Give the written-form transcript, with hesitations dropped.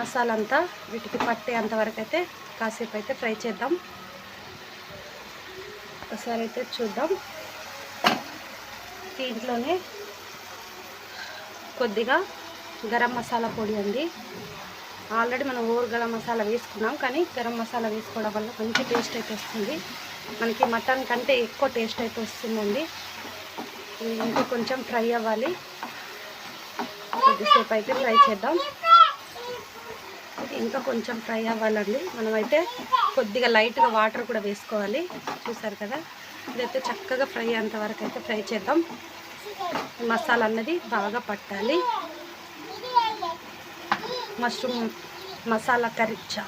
మసాలా అంతా వీటికి పట్టేంత వరకు అయితే కాసేపు అయితే ఫ్రై చేద్దాం. ఒకసారి అయితే చూద్దాం. దీంట్లోనే కొద్దిగా గరం మసాలా పొడి అండి. ఆల్రెడీ మనం గరం మసాలా వేసుకున్నాం, కానీ గరం మసాలా వేసుకోవడం వల్ల మంచి టేస్ట్ అయితే వస్తుంది. మనకి మటన్ కంటే ఎక్కువ టేస్ట్ అయితే వస్తుందండి. ఇంకా కొంచెం ఫ్రై అవ్వాలి, కొద్దిసేపు అయితే ఫ్రై చేద్దాం. ఇంకా కొంచెం ఫ్రై అవ్వాలండి. మనమైతే కొద్దిగా లైట్గా వాటర్ కూడా వేసుకోవాలి. చూసారు కదా, ఇదైతే చక్కగా ఫ్రై అయ్యేంత వరకు అయితే ఫ్రై చేద్దాం. మసాలా అన్నది బాగా పట్టాలి. Mushroom masala curry